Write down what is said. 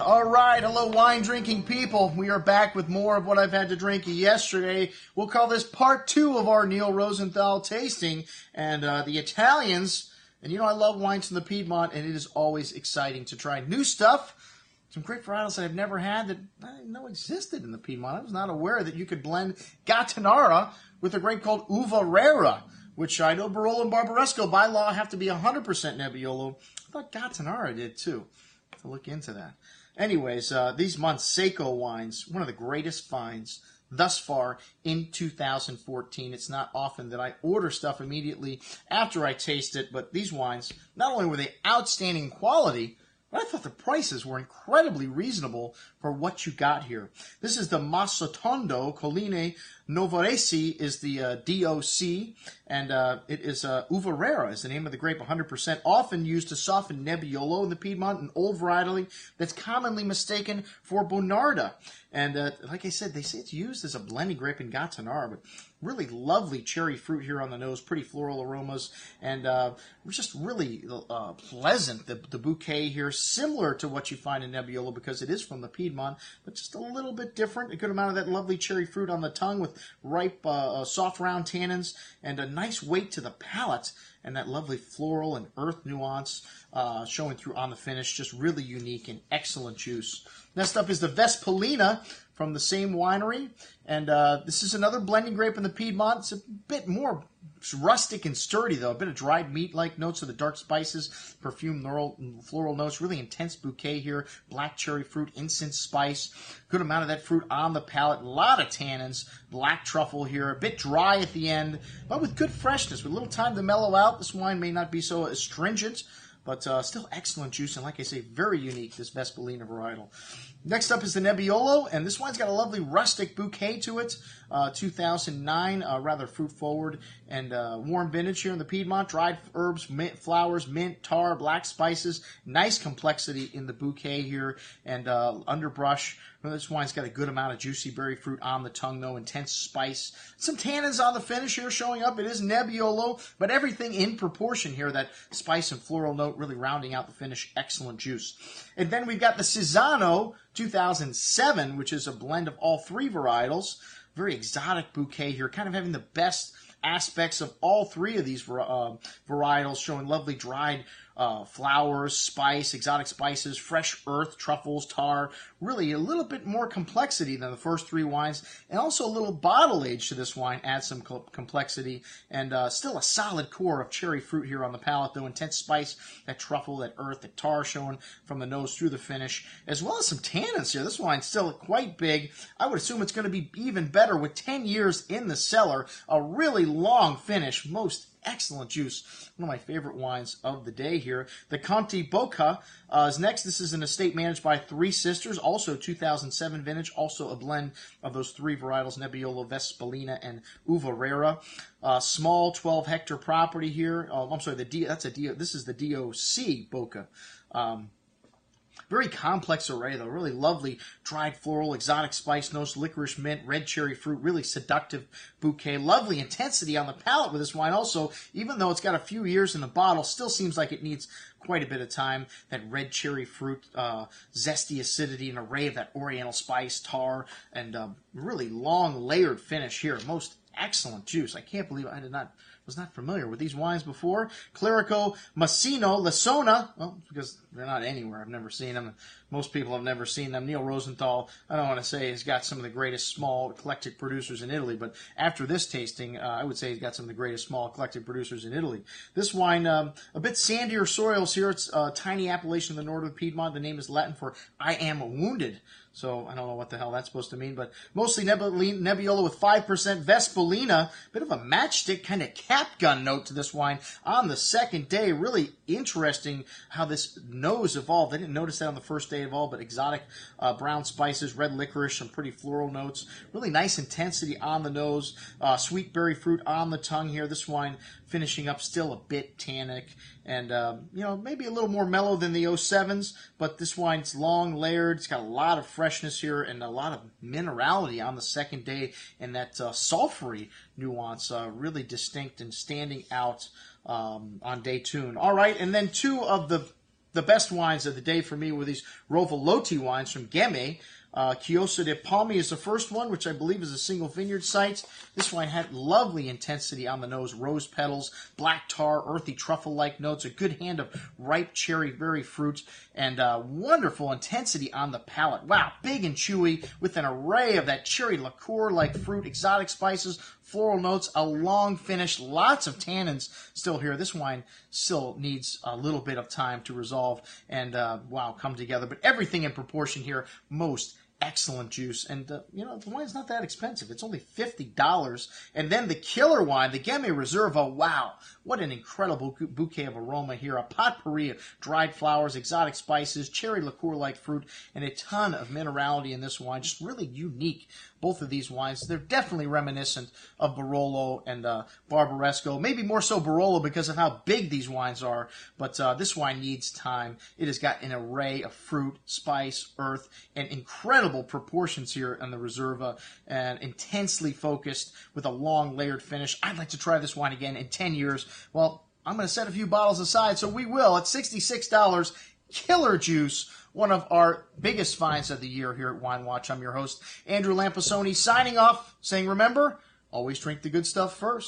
All right, hello wine drinking people. We are back with more of what I've had to drink yesterday. We'll call this part 2 of our Neal Rosenthal tasting. And the Italians, and you know I love wines from the Piedmont, and it is always exciting to try new stuff. Some great varietals that I've never had that I didn't know existed in the Piedmont. I was not aware that you could blend Gattinara with a grape called Uva Rara, which I know Barolo and Barbaresco by law have to be 100% Nebbiolo. I thought Gattinara did too. To look into that. Anyways, these Monsecco wines, one of the greatest finds thus far in 2014. It's not often that I order stuff immediately after I taste it, but these wines, not only were they outstanding quality, but I thought the prices were incredibly reasonable for what you got here. This is the Massotondo. Colline Novaresi is the DOC, and it is Uva Rara is the name of the grape, 100%, often used to soften Nebbiolo in the Piedmont, an old variety that's commonly mistaken for Bonarda. And like I said, they say it's used as a blending grape in Gattinara, but really lovely cherry fruit here on the nose, pretty floral aromas, and just really pleasant. The bouquet here, similar to what you find in Nebbiolo because it is from the Piedmont, but just a little bit different. A good amount of that lovely cherry fruit on the tongue with ripe, soft, round tannins, and a nice weight to the palate, and that lovely floral and earth nuance showing through on the finish. Just really unique and excellent juice. Next up is the Vespolina from the same winery, and this is another blending grape in the Piedmont. It's a bit more rustic and sturdy, though. A bit of dried meat-like notes of the dark spices, perfumed floral notes, really intense bouquet here, black cherry fruit, incense spice, good amount of that fruit on the palate, a lot of tannins, black truffle here, a bit dry at the end, but with good freshness, with a little time to mellow out. This wine may not be so astringent, but still excellent juice, and like I say, very unique, this Vespolina varietal. Next up is the Nebbiolo, and this wine's got a lovely rustic bouquet to it. 2009, rather fruit-forward and warm vintage here in the Piedmont. Dried herbs, mint, flowers, mint, tar, black spices. Nice complexity in the bouquet here, and underbrush. This wine's got a good amount of juicy berry fruit on the tongue, though. Intense spice. Some tannins on the finish here showing up. It is Nebbiolo, but everything in proportion here. That spice and floral note really rounding out the finish. Excellent juice. And then we've got the Sizzano 2007, which is a blend of all three varietals. Very exotic bouquet here, kind of having the best aspects of all three of these varietals, showing lovely dried flowers, spice, exotic spices, fresh earth, truffles, tar. Really a little bit more complexity than the first three wines, and also a little bottle age to this wine adds some complexity, and still a solid core of cherry fruit here on the palate, though. Intense spice, that truffle, that earth, that tar showing from the nose through the finish, as well as some tannins here. This wine's still quite big. I would assume it's going to be even better with 10 years in the cellar. A really long finish, most excellent juice. One of my favorite wines of the day here. The Conti Boca is next. This is an estate managed by Three Sisters, also 2007 vintage, also a blend of those three varietals, Nebbiolo, Vespolina, and Uva Rara. Small 12-hectare property here. I'm sorry, this is the DOC Boca. Very complex array, though. Really lovely dried floral, exotic spice notes, licorice, mint, red cherry fruit. Really seductive bouquet. Lovely intensity on the palate with this wine also. Even though it's got a few years in the bottle, still seems like it needs quite a bit of time. That red cherry fruit, zesty acidity, an array of that oriental spice, tar, and really long layered finish here. Most excellent juice. I can't believe I was not familiar with these wines before. Clerico, Massimo, Lessona, well, because they're not anywhere. I've never seen them. Most people have never seen them. Neal Rosenthal, I don't want to say he's got some of the greatest small eclectic producers in Italy, but after this tasting, I would say he's got some of the greatest small eclectic producers in Italy. This wine, a bit sandier soils here. It's a tiny appellation in the northern Piedmont. The name is Latin for I am wounded. So I don't know what the hell that's supposed to mean, but mostly Nebbiolo with 5%. Vespolina, bit of a matchstick kind of cap gun note to this wine on the second day. Really interesting how this nose evolved. I didn't notice that on the first day at all, but exotic brown spices, red licorice, some pretty floral notes. Really nice intensity on the nose. Sweet berry fruit on the tongue here. This wine finishing up still a bit tannic, and maybe a little more mellow than the 07s, but this wine's long layered. It's got a lot of freshness here and a lot of minerality on the second day, and that sulfury nuance really distinct and standing out on day two. All right, and then two of the the best wines of the day for me were these Rovellotti wines from Ghemme. Chioso de Pomi is the first one, which I believe is a single vineyard site. This wine had lovely intensity on the nose, rose petals, black tar, earthy truffle-like notes, a good hand of ripe cherry berry fruit, and wonderful intensity on the palate. Wow, big and chewy with an array of that cherry liqueur-like fruit, exotic spices, floral notes, a long finish, lots of tannins still here. This wine still needs a little bit of time to resolve and, wow, come together. But everything in proportion here, most excellent juice. And, the wine's not that expensive. It's only $50. And then the killer wine, the Ghemme Riserva, wow, what an incredible bouquet of aroma here. A potpourri of dried flowers, exotic spices, cherry liqueur-like fruit, and a ton of minerality in this wine. Just really unique, both of these wines. They're definitely reminiscent of Barolo and Barbatasso. Maybe more so Barolo because of how big these wines are. But this wine needs time. It has got an array of fruit, spice, earth, and incredible proportions here on the Riserva, and intensely focused with a long layered finish. I'd like to try this wine again in 10 years. Well, I'm going to set a few bottles aside, so we will. At $66, killer juice, one of our biggest finds of the year here at Wine Watch. I'm your host, Andrew Lampasoni, signing off, saying, remember, always drink the good stuff first.